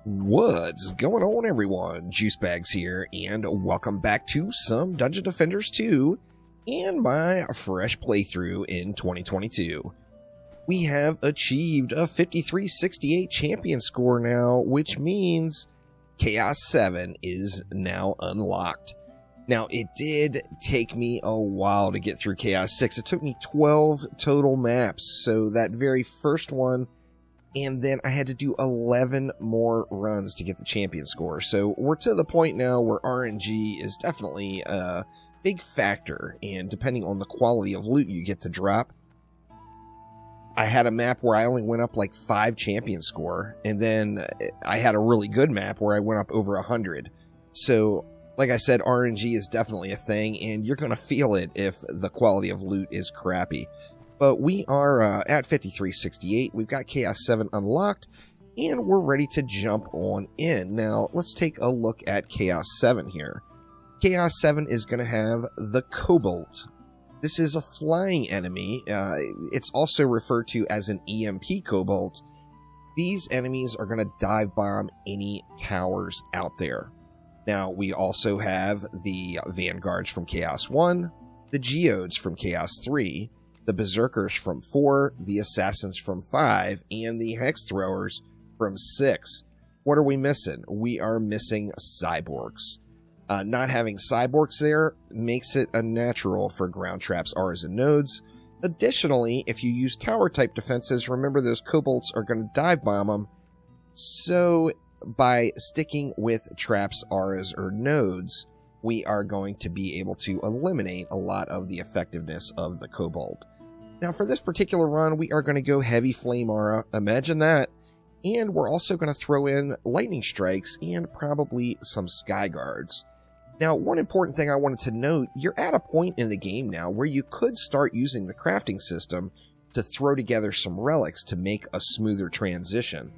What's going on, everyone? Juicebags here, and welcome back to some Dungeon Defenders 2 and my fresh playthrough in 2022. We have achieved a 5368 champion score now, which means Chaos 7 is now unlocked. Now, it did take me a while to get through Chaos 6. It took me 12 total maps, so that very first one, and then I had to do 11 more runs to get the champion score. So we're to the point now where RNG is definitely a big factor, and depending on the quality of loot you get to drop. I had a map where I only went up like 5 champion score, and then I had a really good map where I went up over 100. So, like I said, RNG is definitely a thing, and you're going to feel it if the quality of loot is crappy. But we are at 5368. We've got Chaos 7 unlocked, and we're ready to jump on in. Now, let's take a look at Chaos 7 here. Chaos 7 is going to have the Cobalt. This is a flying enemy. It's also referred to as an EMP Cobalt. These enemies are going to dive bomb any towers out there. Now, we also have the Vanguards from Chaos 1, the Geodes from Chaos 3, the Berserkers from 4, the Assassins from 5, and the Hex Throwers from 6. What are we missing? We are missing Cyborgs. Not having Cyborgs there makes it unnatural for ground traps, Auras, and nodes. Additionally, if you use tower-type defenses, remember those Cobalts are going to dive bomb them. So, by sticking with traps, Auras, or nodes, we are going to be able to eliminate a lot of the effectiveness of the Cobalt. Now, for this particular run, we are going to go Heavy Flame Aura. Imagine that. And we're also going to throw in Lightning Strikes and probably some Sky Guards. Now, one important thing I wanted to note, you're at a point in the game now where you could start using the crafting system to throw together some relics to make a smoother transition.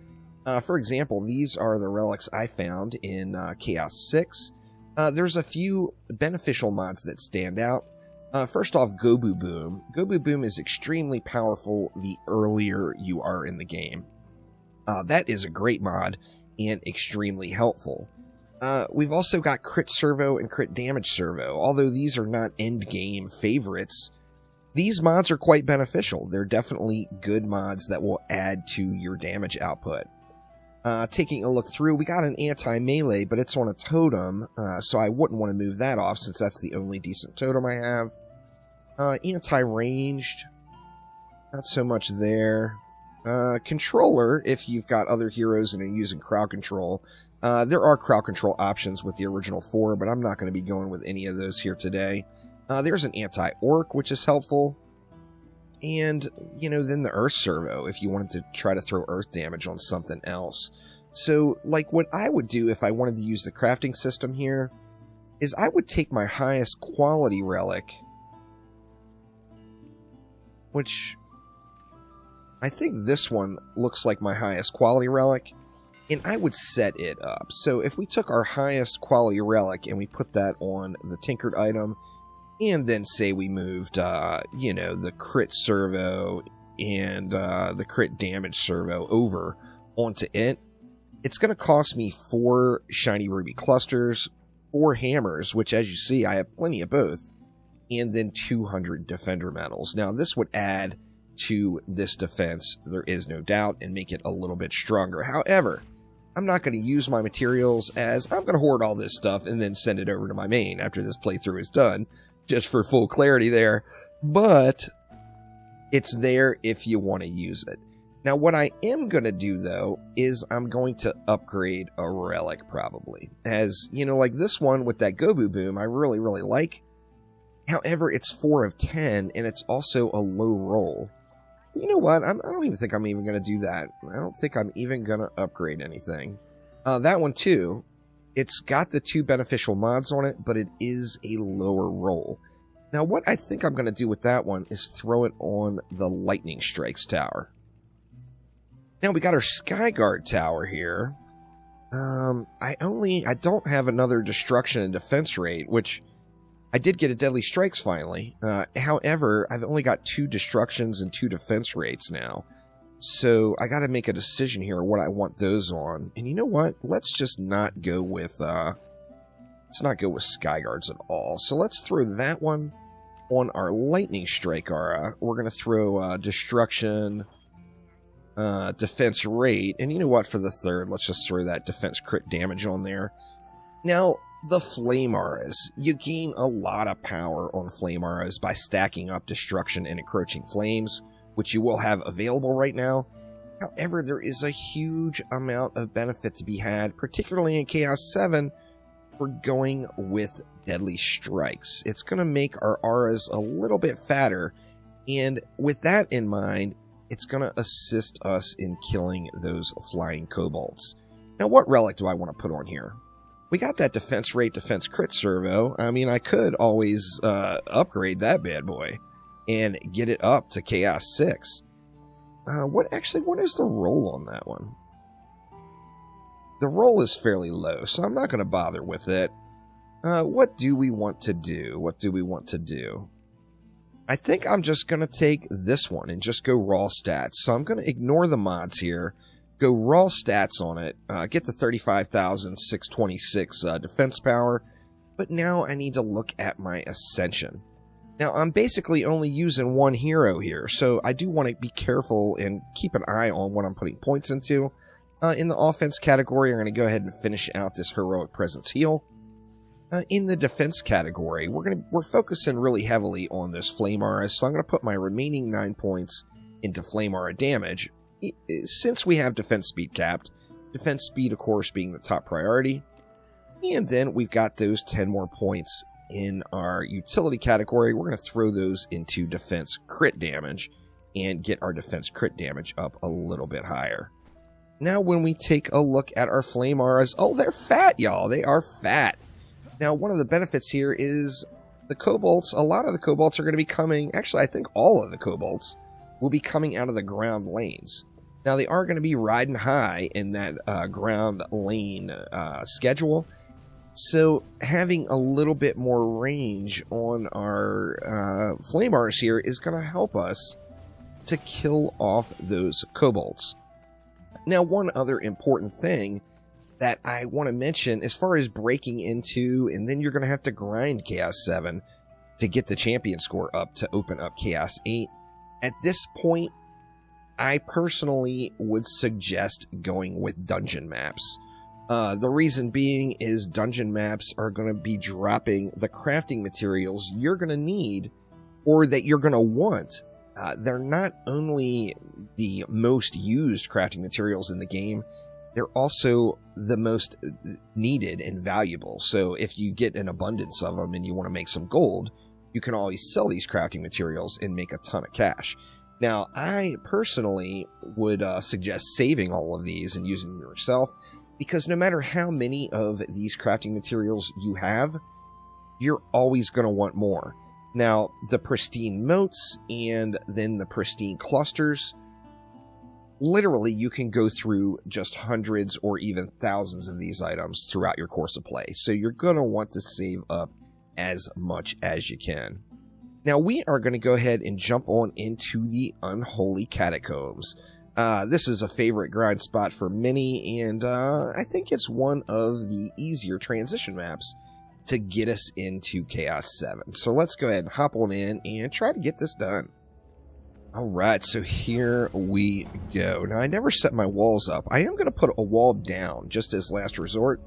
For example, these are the relics I found in Chaos 6. There's a few beneficial mods that stand out. First off, Gobu Boom. Gobu Boom is extremely powerful the earlier you are in the game. That is a great mod and extremely helpful. We've also got Crit Servo and Crit Damage Servo. Although these are not end-game favorites, these mods are quite beneficial. They're definitely good mods that will add to your damage output. Taking a look through, we got an anti-melee, but it's on a totem, so I wouldn't want to move that off since that's the only decent totem I have. Anti-ranged, not so much there. Controller, if you've got other heroes and are using crowd control. There are crowd control options with the original 4, but I'm not going to be going with any of those here today. There's an anti-orc, which is helpful. And, you know, then the Earth Servo, if you wanted to try to throw Earth damage on something else. So, like, what I would do if I wanted to use the crafting system here is I would take my highest quality relic, which I think this one looks like my highest quality relic, and I would set it up. So if we took our highest quality relic and we put that on the tinkered item, and then say we moved, you know, the crit servo and the crit damage servo over onto it, it's going to cost me 4 shiny ruby clusters, 4 hammers, which as you see, I have plenty of both, and then 200 defender medals. Now, this would add to this defense, there is no doubt, and make it a little bit stronger. However, I'm not going to use my materials, as I'm going to hoard all this stuff and then send it over to my main after this playthrough is done, just for full clarity there. But it's there if you want to use it. Now, what I am going to do, though, is I'm going to upgrade a relic, probably. As, you know, like this one with that Gobu Boom, I really, really like. However, it's 4 of 10, and it's also a low roll. You know what? I don't even think I'm even going to do that. I don't think I'm even going to upgrade anything. That one, too, it's got the 2 beneficial mods on it, but it is a lower roll. Now, what I think I'm going to do with that one is throw it on the Lightning Strikes tower. Now, we got our Skyguard tower here. I don't have another destruction and defense rate, which I did get a Deadly Strikes finally. However, I've only got 2 destructions and 2 defense rates now. So I got to make a decision here what I want those on. And you know what? Let's just not go with Skyguards at all. So let's throw that one on our Lightning Strike aura. We're going to throw Destruction, Defense Rate, and you know what? For the third, let's just throw that Defense Crit Damage on there. Now, the Flame Auras. You gain a lot of power on Flame Auras by stacking up Destruction and Encroaching Flames, which you will have available right now. However, there is a huge amount of benefit to be had, particularly in Chaos 7, for going with Deadly Strikes. It's going to make our auras a little bit fatter, and with that in mind, it's going to assist us in killing those flying kobolds. Now, what relic do I want to put on here? We got that Defense Rate, Defense Crit Servo. I mean, I could always upgrade that bad boy and get it up to Chaos 6. What is the roll on that one? The roll is fairly low, so I'm not going to bother with it. What do we want to do? I think I'm just going to take this one and just go raw stats. So I'm going to ignore the mods here, go raw stats on it, get the 35,626 defense power, but now I need to look at my Ascension. Now, I'm basically only using one hero here, so I do want to be careful and keep an eye on what I'm putting points into. In the offense category, I'm going to go ahead and finish out this Heroic Presence heal. In the defense category, we're focusing really heavily on this Flame Aura, so I'm going to put my remaining 9 points into Flame Aura damage. Since we have defense speed capped, defense speed, of course, being the top priority. And then we've got those 10 more points in our utility category. We're going to throw those into defense crit damage and get our defense crit damage up a little bit higher. Now, when we take a look at our Flame Auras, oh, they're fat, y'all. They are fat. Now, one of the benefits here is the kobolds. A lot of the kobolds are going to be coming, actually, I think all of the kobolds will be coming out of the ground lanes. Now, they are going to be riding high in that ground lane schedule. So having a little bit more range on our Flame Auras here is going to help us to kill off those kobolds. Now, one other important thing that I want to mention as far as breaking into, and then you're going to have to grind Chaos 7 to get the champion score up to open up Chaos 8. At this point, I personally would suggest going with dungeon maps. The reason being is dungeon maps are going to be dropping the crafting materials you're going to need or that you're going to want. They're not only the most used crafting materials in the game, they're also the most needed and valuable. So if you get an abundance of them and you want to make some gold, you can always sell these crafting materials and make a ton of cash. Now, I personally would suggest saving all of these and using them yourself, because no matter how many of these crafting materials you have, you're always going to want more. Now, the pristine moats and then the pristine clusters, literally you can go through just hundreds or even thousands of these items throughout your course of play. So you're going to want to save up as much as you can. Now, we are going to go ahead and jump on into the Unholy Catacombs. This is a favorite grind spot for many, and I think it's one of the easier transition maps to get us into Chaos 7. So let's go ahead and hop on in and try to get this done. Alright, so here we go. Now, I never set my walls up. I am going to put a wall down just as last resort,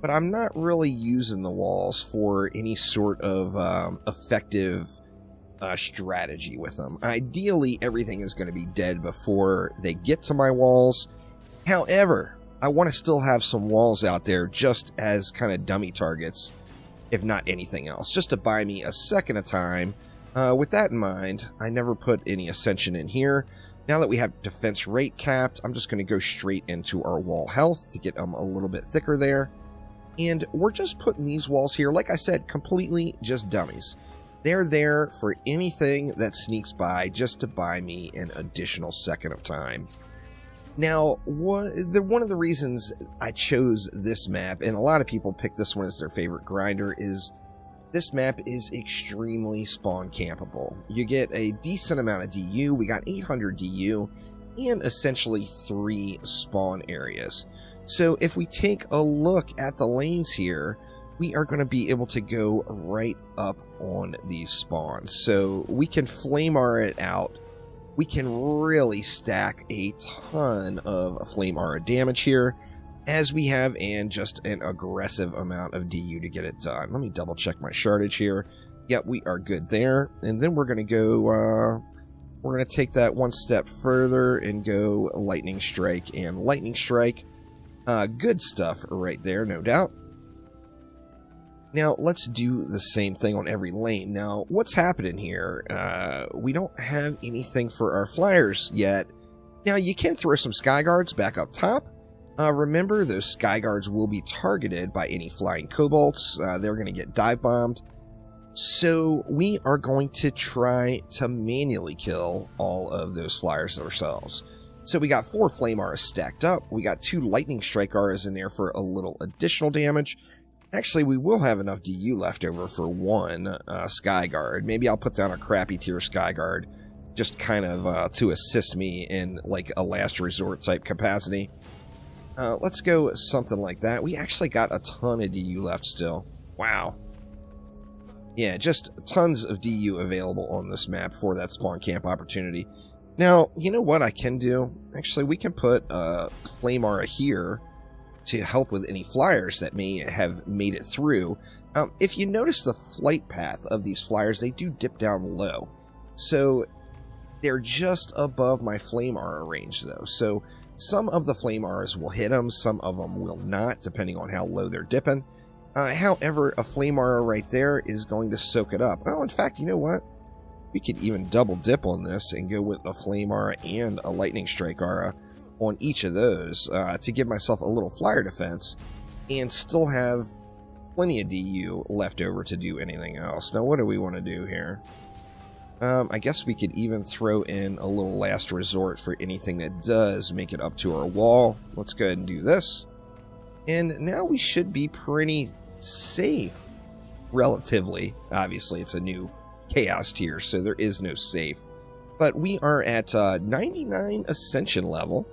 but I'm not really using the walls for any sort of effective strategy with them. Ideally, everything is going to be dead before they get to my walls. However, I want to still have some walls out there just as kind of dummy targets, if not anything else, just to buy me a second of time. With that in mind, I never put any Ascension in here. Now that we have defense rate capped, I'm just going to go straight into our wall health to get them a little bit thicker there. And we're just putting these walls here, like I said, completely just dummies. They're there for anything that sneaks by just to buy me an additional second of time. Now, one of the reasons I chose this map, and a lot of people pick this one as their favorite grinder, is this map is extremely spawn campable. You get a decent amount of DU. We got 800 DU, and essentially 3 spawn areas. So if we take a look at the lanes here, we are going to be able to go right up on these spawns. So we can flame aura it out. We can really stack a ton of flame aura damage here, as we have, and just an aggressive amount of DU to get it done. Let me double check my shardage here. Yep, we are good there. And then we're going to go, we're going to take that one step further and go lightning strike and lightning strike. Good stuff right there, no doubt. Now, let's do the same thing on every lane. Now, what's happening here? We don't have anything for our flyers yet. Now, you can throw some sky guards back up top. Remember, those sky guards will be targeted by any flying kobolds. They're going to get dive bombed. So, we are going to try to manually kill all of those flyers ourselves. So, we got 4 flame auras stacked up. We got 2 lightning strike auras in there for a little additional damage. Actually, we will have enough DU left over for 1 Sky Guard. Maybe I'll put down a crappy tier Sky Guard, just kind of to assist me in like a last resort type capacity. Let's go something like that. We actually got a ton of DU left still. Wow. Yeah, just tons of DU available on this map for that spawn camp opportunity. Now, you know what I can do? Actually, we can put Flame Aura here to help with any flyers that may have made it through. If you notice the flight path of these flyers, they do dip down low. So they're just above my flame aura range though. So some of the flame auras will hit them, some of them will not, depending on how low they're dipping. However, a flame aura right there is going to soak it up. Oh, in fact, you know what? We could even double dip on this and go with a flame aura and a lightning strike aura on each of those to give myself a little flyer defense and still have plenty of DU left over to do anything else. Now, what do we want to do here? I guess we could even throw in a little last resort for anything that does make it up to our wall. Let's go ahead and do this. And now we should be pretty safe, relatively. Obviously, it's a new chaos tier, so there is no safe. But we are at 99 ascension level.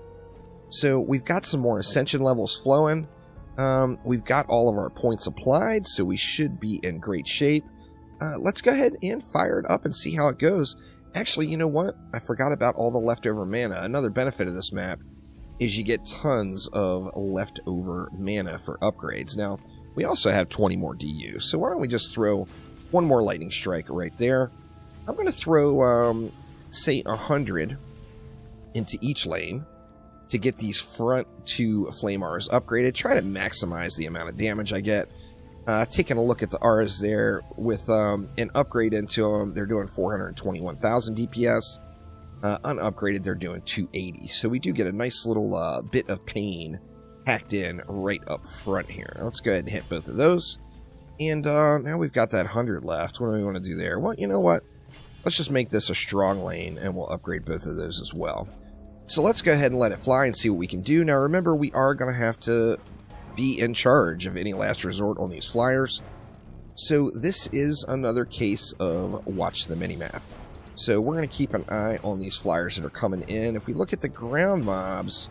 So we've got some more ascension levels flowing. We've got all of our points applied, so we should be in great shape. Let's go ahead and fire it up and see how it goes. Actually, you know what? I forgot about all the leftover mana. Another benefit of this map is you get tons of leftover mana for upgrades. Now, we also have 20 more DU, so why don't we just throw one more lightning strike right there. I'm going to throw, say, 100 into each lane to get these front 2 flame auras upgraded. Try to maximize the amount of damage I get. Taking a look at the auras there, with an upgrade into them, they're doing 421,000 DPS. Unupgraded, they're doing 280. So we do get a nice little bit of pain hacked in right up front here. Let's go ahead and hit both of those. And now we've got that 100 left. What do we want to do there? Well, you know what? Let's just make this a strong lane, and we'll upgrade both of those as well. So let's go ahead and let it fly and see what we can do. Now remember, we are going to have to be in charge of any last resort on these flyers. So this is another case of watch the minimap. So we're going to keep an eye on these flyers that are coming in. If we look at the ground mobs,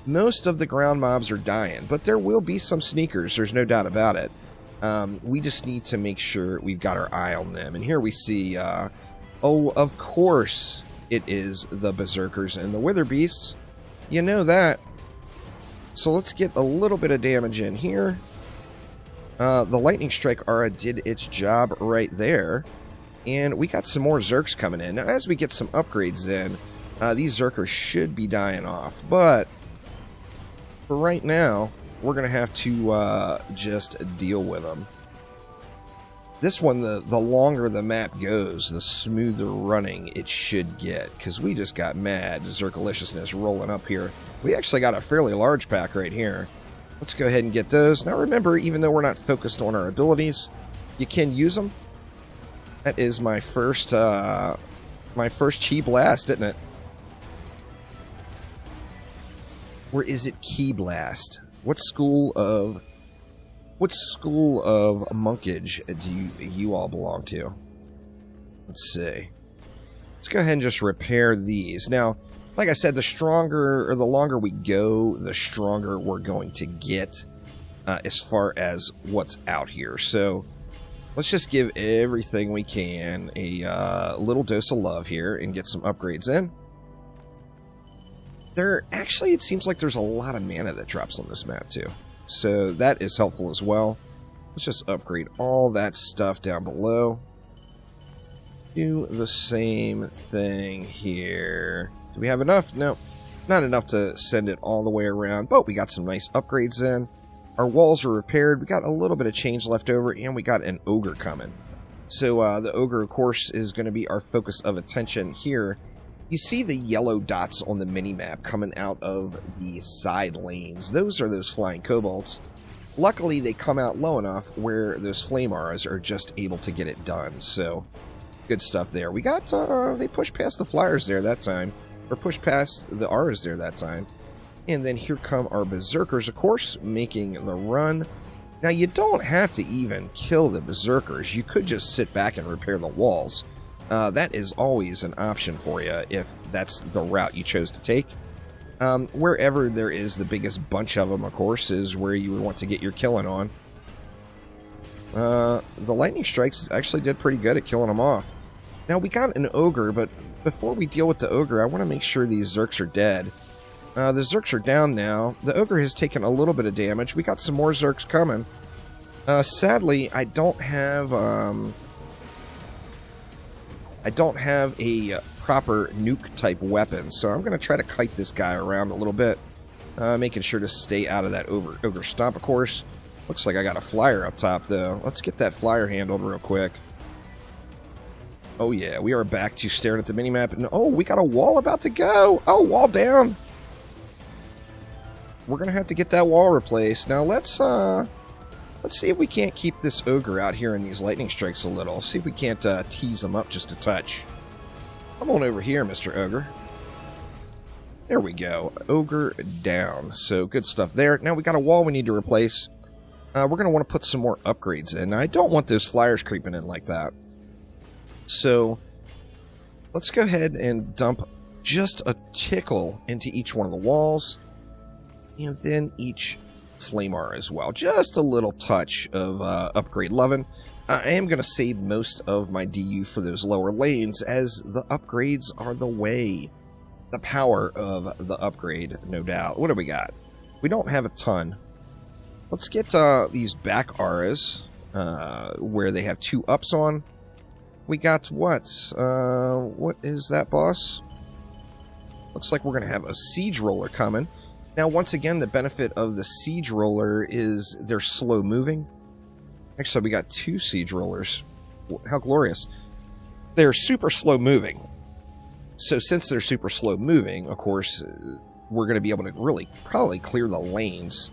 most of the ground mobs are dying, but there will be some sneakers, there's no doubt about it. We just need to make sure we've got our eye on them. And here we see, oh, of course it is the Berserkers and the Wither Beasts. You know that. So let's get a little bit of damage in here. The Lightning Strike Aura did its job right there. And we got some more Zerks coming in. Now, as we get some upgrades in, these Zerkers should be dying off. But for right now, we're going to have to just deal with them. This one, the longer the map goes, the smoother running it should get. Because we just got mad Zerkaliciousness rolling up here. We actually got a fairly large pack right here. Let's go ahead and get those. Now remember, even though we're not focused on our abilities, you can use them. That is my first Chi Blast, isn't it? Or is it Key Blast? What school of monkage do you all belong to? Let's see. Let's go ahead and just repair these. Now, like I said, the stronger or the longer we go, the stronger we're going to get as far as what's out here. So let's just give everything we can a little dose of love here and get some upgrades in. Actually, it seems like there's a lot of mana that drops on this map too. So that is helpful as well. Let's just upgrade all that stuff down below. Do the same thing here. Do we have enough? No, not enough to send it all the way around, but we got some nice upgrades in. Our walls are repaired. We got a little bit of change left over, and we got an ogre coming. So the ogre, of course, is going to be our focus of attention here. You see the yellow dots on the mini-map coming out of the side lanes. Those are those flying kobolds. Luckily, they come out low enough where those flame auras are just able to get it done. So, good stuff there. We got, they pushed past the flyers there that time. Or pushed past the auras there that time. And then here come our berserkers, of course, making the run. Now, you don't have to even kill the berserkers. You could just sit back and repair the walls. That is always an option for you if that's the route you chose to take. Wherever there is the biggest bunch of them, of course, is where you would want to get your killing on. The lightning strikes actually did pretty good at killing them off. Now, we got an ogre, but before we deal with the ogre, I want to make sure these zerks are dead. The zerks are down now. The ogre has taken a little bit of damage. We got some more zerks coming. Sadly, I don't have a proper nuke-type weapon, so I'm going to try to kite this guy around a little bit, making sure to stay out of that ogre stomp, of course. Looks like I got a flyer up top, though. Let's get that flyer handled real quick. Oh, yeah, we are back to staring at the minimap, and oh, we got a wall about to go! Oh, wall down! We're going to have to get that wall replaced. Now, let's see if we can't keep this ogre out here in these lightning strikes a little. See if we can't tease him up just a touch. Come on over here, Mr. Ogre. There we go. Ogre down. So, good stuff there. Now, we got a wall we need to replace. We're going to want to put some more upgrades in. Now, I don't want those flyers creeping in like that. So, let's go ahead and dump just a tickle into each one of the walls. And then each flame aura as well. Just a little touch of upgrade loving. I am going to save most of my DU for those lower lanes, as the upgrades are the way. The power of the upgrade, no doubt. What do we got? We don't have a ton. Let's get these back auras, where they have 2 ups on. We got what? What is that, boss? Looks like we're going to have a siege roller coming. Now, once again, the benefit of the siege roller is they're slow moving. Actually, we got 2 siege rollers. How glorious. They're super slow moving. So since they're super slow moving, of course, we're going to be able to really probably clear the lanes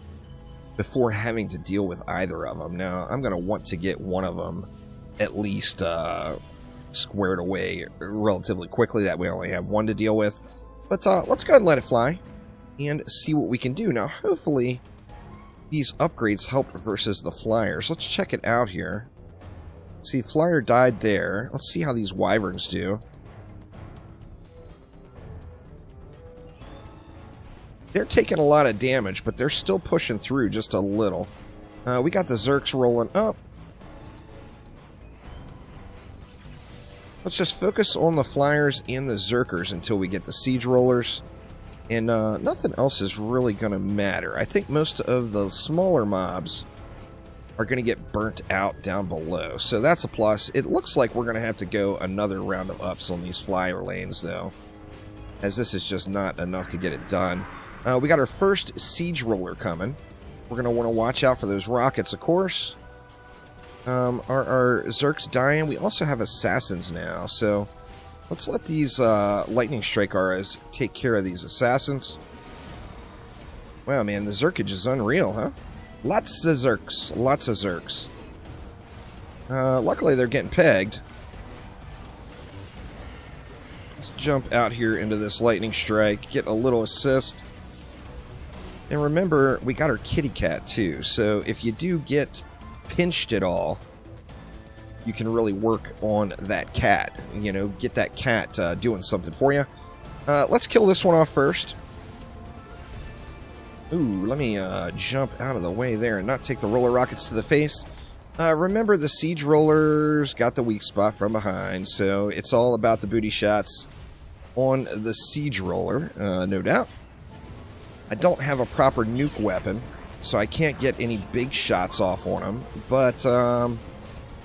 before having to deal with either of them. Now, I'm going to want to get one of them at least squared away relatively quickly. That we only have one to deal with. But let's go ahead and let it fly and see what we can do. Now, hopefully, these upgrades help versus the flyers. Let's check it out here. See, flyer died there. Let's see how these wyverns do. They're taking a lot of damage, but they're still pushing through just a little. We got the Zerks rolling up. Let's just focus on the flyers and the Zerkers until we get the siege rollers. And nothing else is really going to matter. I think most of the smaller mobs are going to get burnt out down below. So that's a plus. It looks like we're going to have to go another round of ups on these flyer lanes, though, as this is just not enough to get it done. We got our first siege roller coming. We're going to want to watch out for those rockets, of course. Our Zerks dying. We also have assassins now, so let's let these lightning strike auras take care of these assassins. Wow, man, the Zerkage is unreal, huh? Lots of Zerks. Lots of Zerks. Luckily, they're getting pegged. Let's jump out here into this lightning strike, get a little assist. And remember, we got our kitty cat, too. So if you do get pinched at all, you can really work on that cat. You know, get that cat doing something for you. Let's kill this one off first. Ooh, let me jump out of the way there and not take the roller rockets to the face. Remember, the siege rollers got the weak spot from behind, so it's all about the booty shots on the siege roller, no doubt. I don't have a proper nuke weapon, so I can't get any big shots off on them, but,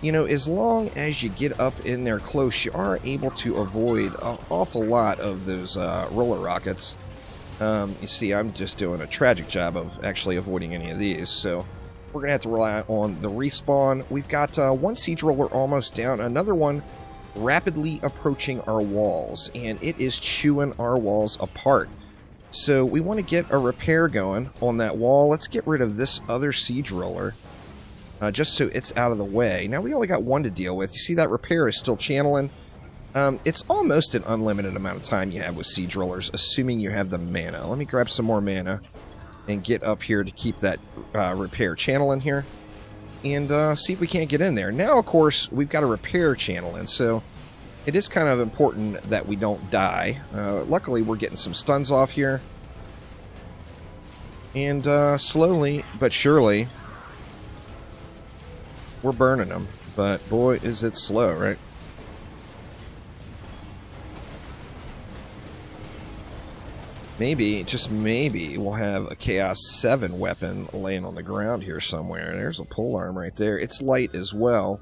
you know, as long as you get up in there close, you are able to avoid an awful lot of those roller rockets. You see, I'm just doing a tragic job of actually avoiding any of these, so we're going to have to rely on the respawn. We've got one siege roller almost down, another one rapidly approaching our walls, and it is chewing our walls apart. So we want to get a repair going on that wall. Let's get rid of this other siege roller, just so it's out of the way. Now we only got one to deal with. You see that repair is still channeling. It's almost an unlimited amount of time you have with siege rollers, assuming you have the mana. Let me grab some more mana and get up here to keep that repair channel in here, and see if we can't get in there. Now, of course, we've got a repair channel in, so it is kind of important that we don't die. Luckily, we're getting some stuns off here, and slowly but surely, we're burning them. But boy, is it slow, right? Maybe, just maybe, we'll have a Chaos 7 weapon laying on the ground here somewhere. There's a polearm right there. It's light as well.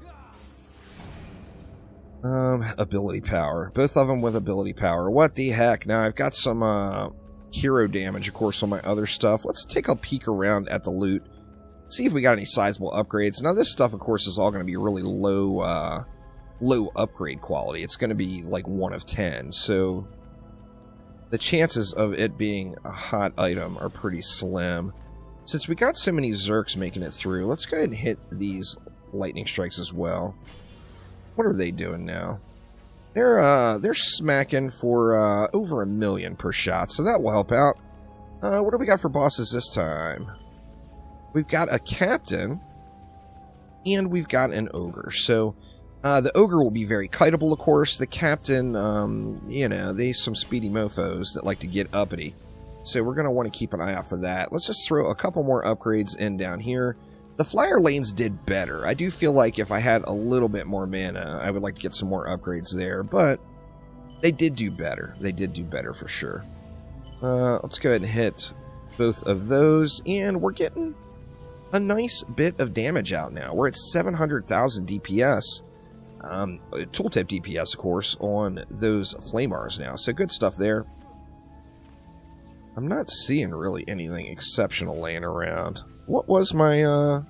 Ability power. Both of them with ability power. What the heck? Now, I've got some hero damage, of course, on my other stuff. Let's take a peek around at the loot. See if we got any sizable upgrades. Now, this stuff, of course, is all going to be really low, low upgrade quality. It's going to be like 1 of 10, so the chances of it being a hot item are pretty slim. Since we got so many Zerks making it through, let's go ahead and hit these lightning strikes as well. What are they doing now? They're smacking for over 1 million per shot, so that will help out. What do we got for bosses this time? We've got a captain, and we've got an ogre. So the ogre will be very kiteable, of course. The captain, you know, they's some speedy mofos that like to get uppity. So we're going to want to keep an eye out for that. Let's just throw a couple more upgrades in down here. The flyer lanes did better. I do feel like if I had a little bit more mana, I would like to get some more upgrades there. But they did do better. They did do better for sure. Let's go ahead and hit both of those. And we're getting a nice bit of damage out now. We're at 700,000 DPS. Tooltip DPS, of course, on those Flamars now. So good stuff there. I'm not seeing really anything exceptional laying around. What was my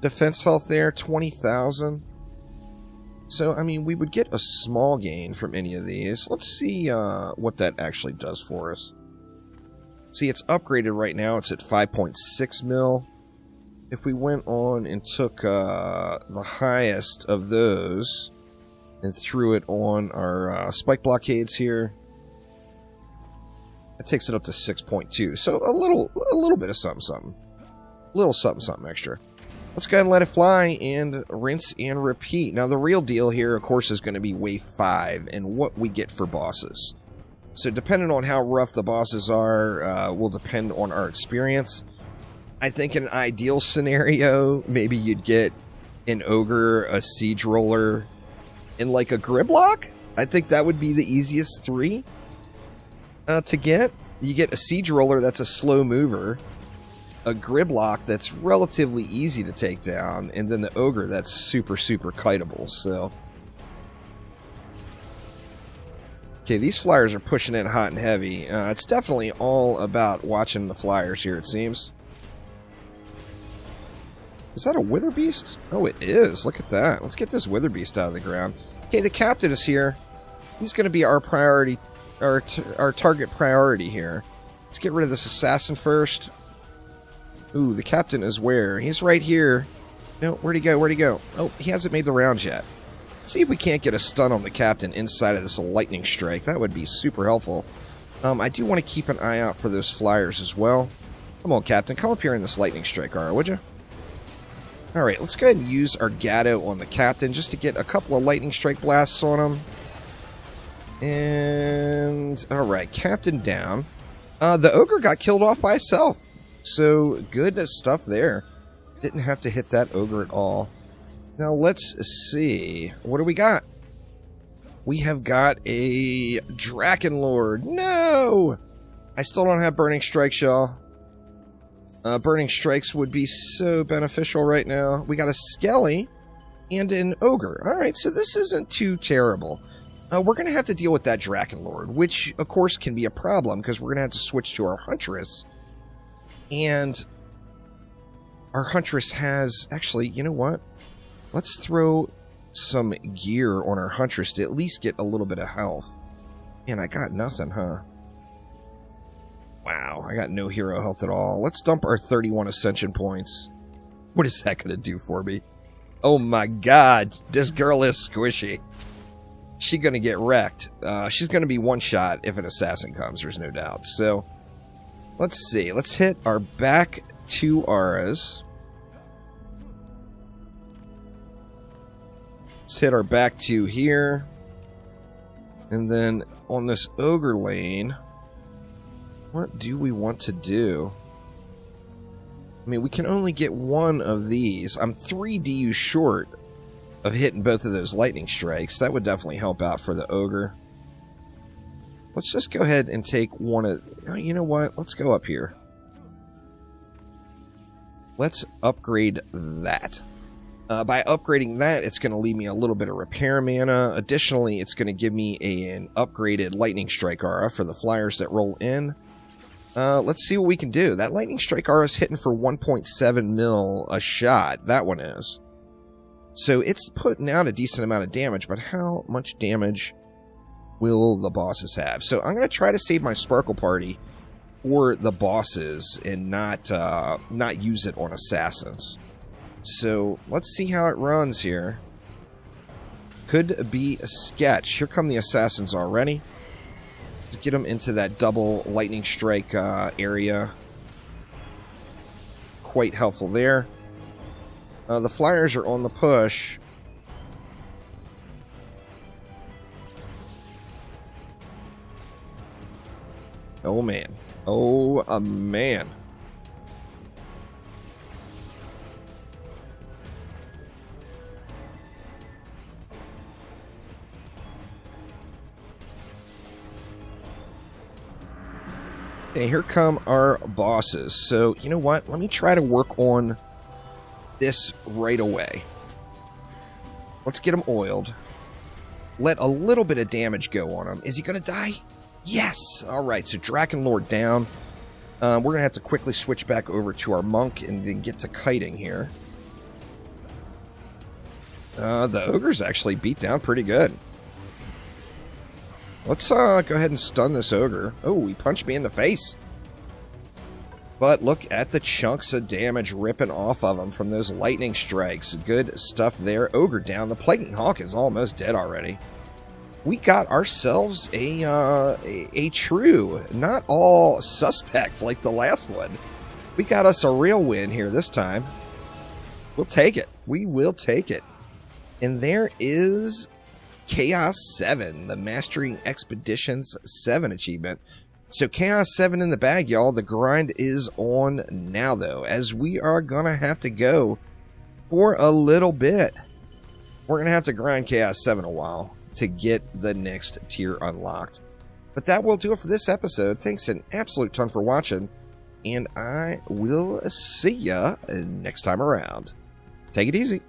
defense health there? 20,000. So, I mean, we would get a small gain from any of these. Let's see what that actually does for us. See, it's upgraded right now. It's at 5.6 mil. If we went on and took the highest of those and threw it on our spike blockades here, that takes it up to 6.2. So a little bit of something. A little something extra. Let's go ahead and let it fly and rinse and repeat. Now, the real deal here, of course, is going to be Wave 5 and what we get for bosses. So depending on how rough the bosses are, will depend on our experience. I think in an ideal scenario, maybe you'd get an ogre, a siege roller, and like a Gridlock. I think that would be the easiest 3 to get. You get a siege roller that's a slow mover, a Gridlock that's relatively easy to take down, and then the ogre that's super kiteable. So, okay, these flyers are pushing in hot and heavy. It's definitely all about watching the flyers here, it seems. Is that a Wither Beast? Oh, it is. Look at that. Let's get this Wither Beast out of the ground. Okay, the captain is here. He's going to be our priority, our target priority here. Let's get rid of this assassin first. Ooh, the captain is where? He's right here. No, where'd he go? Where'd he go? Oh, he hasn't made the rounds yet. See if we can't get a stun on the captain inside of this lightning strike. That would be super helpful. I do want to keep an eye out for those flyers as well. Come on, captain. Come up here in this lightning strike, alright, would you? Alright, let's go ahead and use our Gatto on the captain just to get a couple of lightning strike blasts on him. And, alright, Captain down. The ogre got killed off by itself. So, good stuff there. Didn't have to hit that ogre at all. Now, let's see. What do we got? We have got a Draken Lord. No! I still don't have Burning Strikes, y'all. Burning Strikes would be so beneficial right now. We got a Skelly and an Ogre. Alright, so this isn't too terrible. We're going to have to deal with that Draken Lord, which, of course, can be a problem, because we're going to have to switch to our Huntress. And our Huntress has... Actually, you know what? Let's throw some gear on our Huntress to at least get a little bit of health. Man, I got nothing, huh? Wow, I got no hero health at all. Let's dump our 31 Ascension points. What is that going to do for me? Oh my god, this girl is squishy. She's going to get wrecked. She's going to be one shot if an assassin comes, there's no doubt. So, let's see. Let's hit our back 2 auras. Let's hit our back 2 here. And then on this ogre lane, what do we want to do? I mean, we can only get one of these. I'm 3 DU short of hitting both of those lightning strikes. That would definitely help out for the ogre. Let's just go ahead and take one of... You know what? Let's go up here. Let's upgrade that. By upgrading that, it's going to leave me a little bit of repair mana. Additionally, it's going to give me an upgraded lightning strike aura for the flyers that roll in. Let's see what we can do. That lightning strike aura is hitting for 1.7 mil a shot. That one is. So it's putting out a decent amount of damage, but how much damage will the bosses have? So I'm going to try to save my Sparkle Party for the bosses and not use it on assassins. So let's see how it runs here. Could be a sketch. Here come the assassins already. Let's get them into that double lightning strike area. Quite helpful there. The flyers are on the push. Oh man. Oh man. Okay, here come our bosses. So, you know what? Let me try to work on this right away. Let's get him oiled. Let a little bit of damage go on him. Is he going to die? Yes! Alright, so Draken Lord down. We're going to have to quickly switch back over to our monk and then get to kiting here. The ogre's actually beat down pretty good. Let's go ahead and stun this ogre. Oh, he punched me in the face. But look at the chunks of damage ripping off of him from those lightning strikes. Good stuff there. Ogre down. The Plaguing Hawk is almost dead already. We got ourselves a true, not all suspect like the last one. We got us a real win here this time. We'll take it. We will take it. And there is Chaos 7, the Mastering Expeditions 7 achievement. So Chaos 7 in the bag, y'all. The grind is on now, though, as we are going to have to go for a little bit. We're going to have to grind Chaos 7 a while to get the next tier unlocked. But that will do it for this episode. Thanks an absolute ton for watching, and I will see ya next time around. Take it easy.